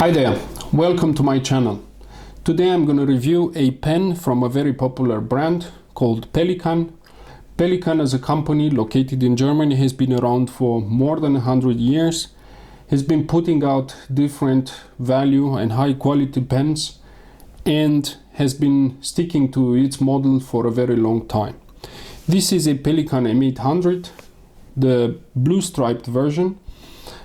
Hi there, welcome to my channel. Today I'm going to review a pen from a very popular brand called Pelikan. Pelikan as a company located in Germany has been around for more than 100 years. Has been putting out different value and high quality pens and has been sticking to its model for a very long time. This is a Pelikan M800, the blue striped version.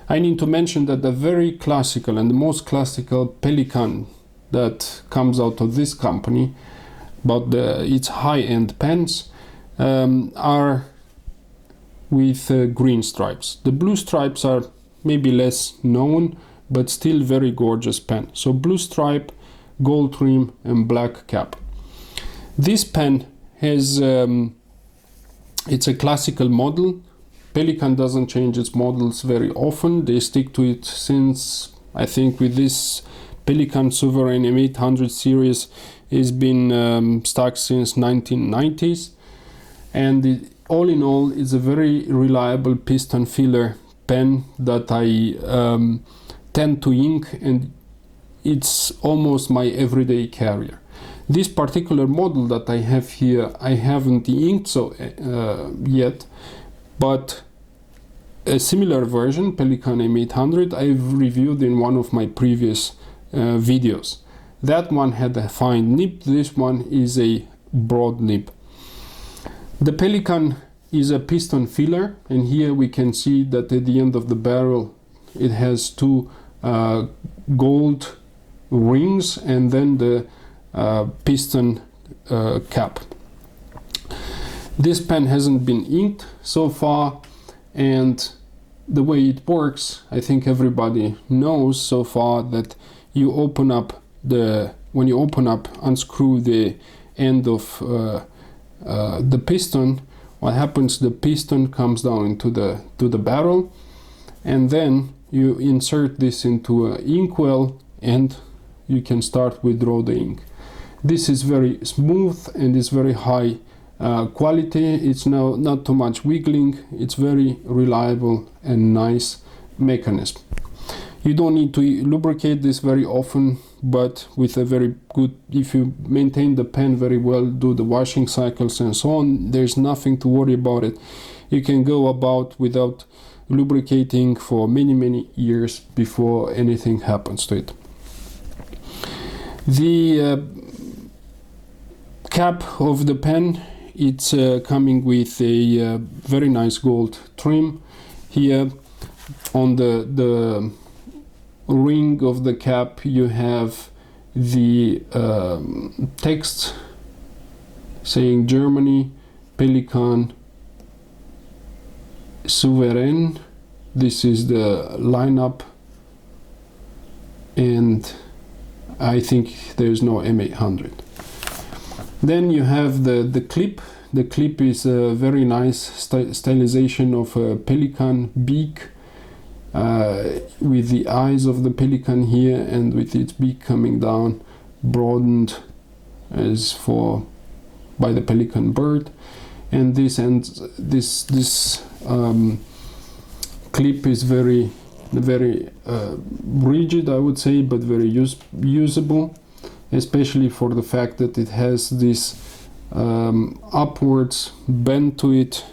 I need to mention that the very classical and the most classical Pelikan that comes out of this company, but its high-end pens, are with green stripes. The blue stripes are maybe less known, but still very gorgeous pen. So blue stripe, gold trim and black cap. This pen has, it's a classical model. Pelikan doesn't change its models very often. They stick to it since, I think, with this Pelikan Souverän M800 series has been stuck since 1990s. And all in all, it's a very reliable piston filler pen that I tend to ink, and it's almost my everyday carrier. This particular model that I have here, I haven't inked yet, but a similar version, Pelikan M800, I've reviewed in one of my previous videos. That one had a fine nib, this one is a broad nib. The Pelikan is a piston filler, and here we can see that at the end of the barrel it has two gold rings and then the piston cap. This pen hasn't been inked so far, and the way it works, I think everybody knows so far, that you open up unscrew the end of the piston. What happens? The piston comes down into the barrel, and then you insert this into an inkwell, and you can start withdraw the ink. This is very smooth and is very high quality. It's now not too much wiggling. It's very reliable and nice mechanism. You don't need to lubricate this very often, but with a very good, if you maintain the pen very well, do the washing cycles and so on, there's nothing to worry about it. You can go about without lubricating for many years before anything happens to it. The cap of the pen, it's coming with a very nice gold trim. Here on the ring of the cap you have the text saying Germany, Pelikan Souverän. This is the lineup, and I think there's no M800. Then you have the clip. The clip is a very nice stylization of a Pelikan beak, with the eyes of the Pelikan here and with its beak coming down, broadened as by the Pelikan bird. And this clip is very rigid, I would say, but very usable, especially for the fact that it has this upwards bend to it.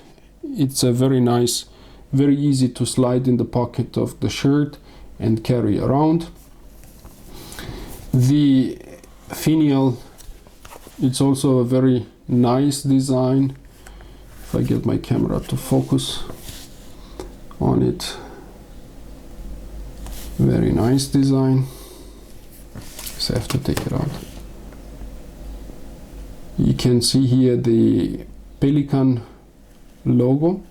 It's a very nice, very easy to slide in the pocket of the shirt and carry around. The finial, it's also a very nice design. If I get my camera to focus on it, very nice design. So I have to take it out. You can see here the Pelikan logo,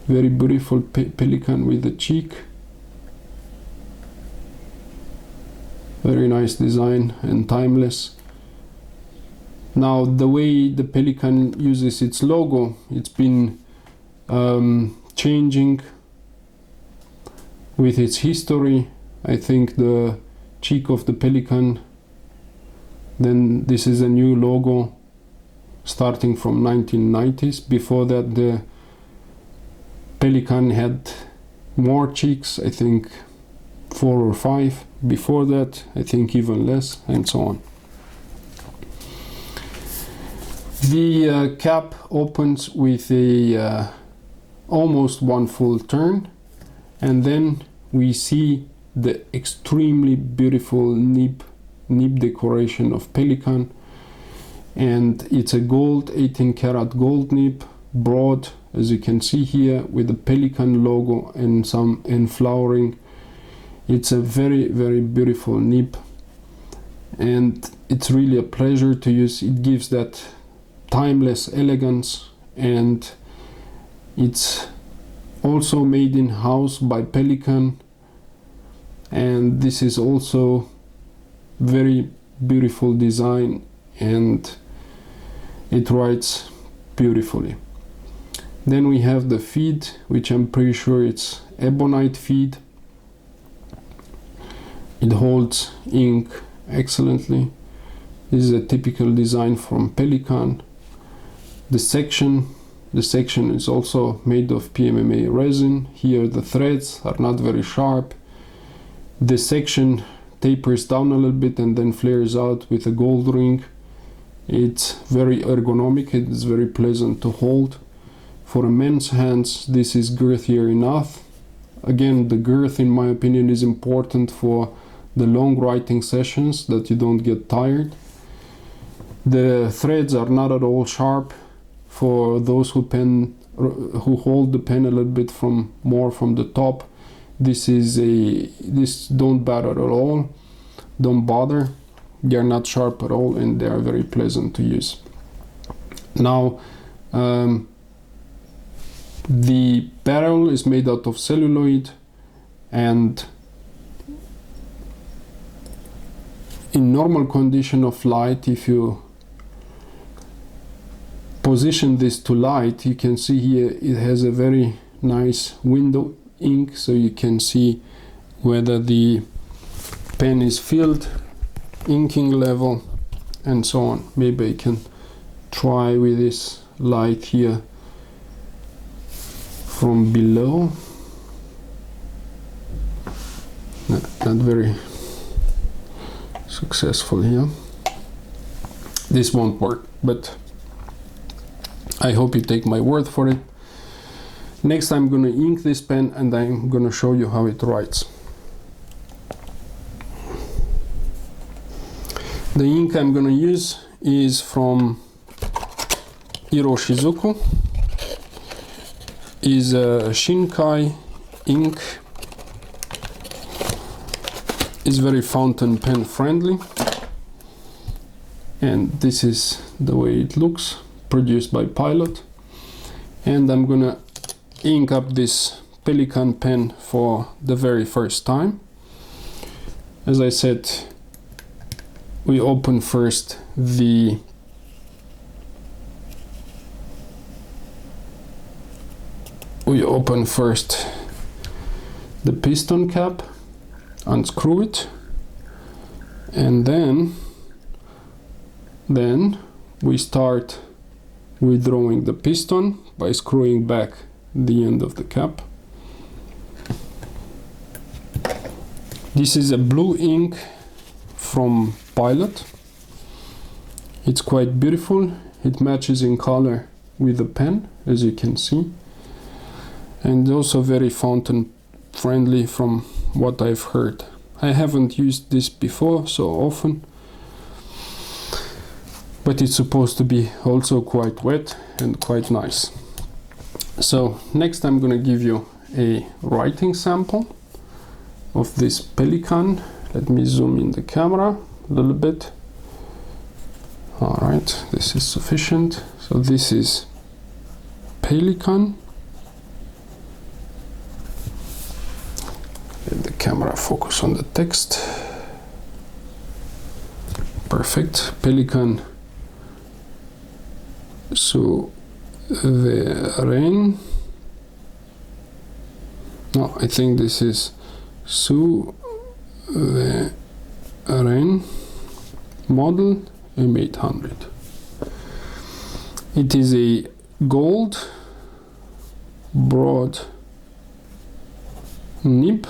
very beautiful Pelikan with the cheek, very nice design and timeless. Now the way the Pelikan uses its logo, it's been changing with its history. I think the cheek of the Pelikan, then this is a new logo starting from 1990s. Before that the Pelikan had more cheeks, I think 4 or 5. Before that, I think even less, and so on. The cap opens with a almost one full turn, and then we see the extremely beautiful nib decoration of Pelikan, and it's a gold 18 karat gold nib, broad as you can see here, with the Pelikan logo and some flowering. It's a very, very beautiful nib, and it's really a pleasure to use. It gives that timeless elegance, and it's also made in house by Pelikan, and this is also very beautiful design, and it writes beautifully. Then we have the feed, which I'm pretty sure it's ebonite feed. It holds ink excellently. This is a typical design from Pelikan. The section is also made of PMMA resin. Here the threads are not very sharp. The section tapers down a little bit and then flares out with a gold ring. It's very ergonomic, it's very pleasant to hold. For a man's hands, this is girthier enough. Again, the girth, in my opinion, is important for the long writing sessions, that you don't get tired. The threads are not at all sharp. For those who hold the pen a little bit more from the top, this don't bother at all. Don't bother. They are not sharp at all, and they are very pleasant to use. Now, the barrel is made out of celluloid, and in normal condition of light, if you position this to light, you can see here it has a very nice window ink, so you can see whether the pen is filled, inking level, and so on. Maybe I can try with this light here from below. Not very successful here. This won't work, but I hope you take my word for it. Next, I'm going to ink this pen, and I'm going to show you how it writes. The ink I'm going to use is from Iroshizuku. Is a Shin-kai ink. Is very fountain pen friendly, and this is the way it looks, produced by Pilot. And I'm gonna ink up this Pelikan pen for the very first time. As I said, we open first the piston cap, unscrew it, and then we start withdrawing the piston by screwing back the end of the cap. This is a blue ink from Pilot. It's quite beautiful. It matches in color with the pen, as you can see, and also very fountain friendly from what I've heard. I haven't used this before so often, but it's supposed to be also quite wet and quite nice. So next I'm going to give you a writing sample of this Pelikan. Let me zoom in the camera a little bit. Alright, this is sufficient. So this is Pelikan. Let the camera focus on the text. Perfect. Pelikan Souverän. No, I think this is Souverän model M800. It is a gold broad nib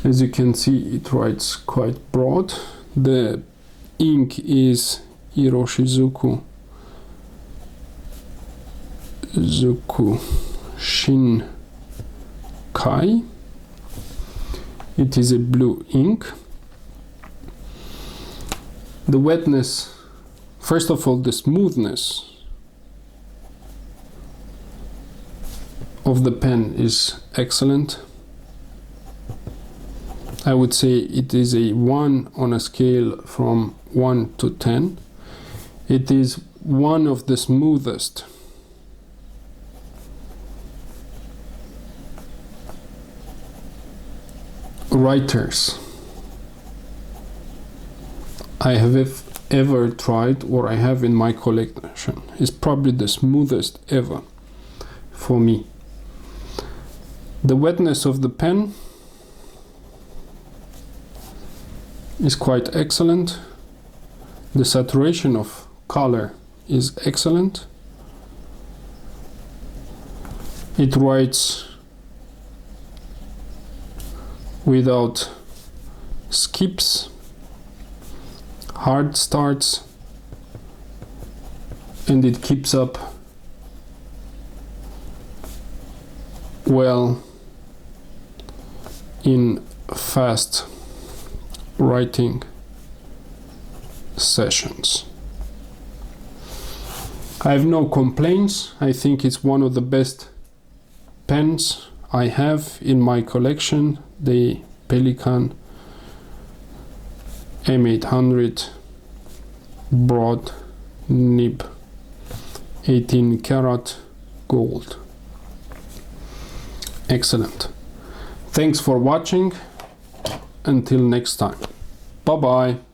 As you can see, it writes quite broad. The ink is Iroshizuku Shin-kai. It is a blue ink. The wetness, first of all, the smoothness of the pen is excellent. I would say it is a 1 on a scale from 1 to 10. It is one of the smoothest writers I have ever tried, or I have in my collection. It's probably the smoothest ever for me. The wetness of the pen is quite excellent. The saturation of color is excellent. It writes without skips, hard starts, and it keeps up well in fast writing sessions. I have no complaints. I think it's one of the best pens I have in my collection, the Pelikan M800 broad nib 18 karat gold. Excellent. Thanks for watching. Until next time. Bye bye.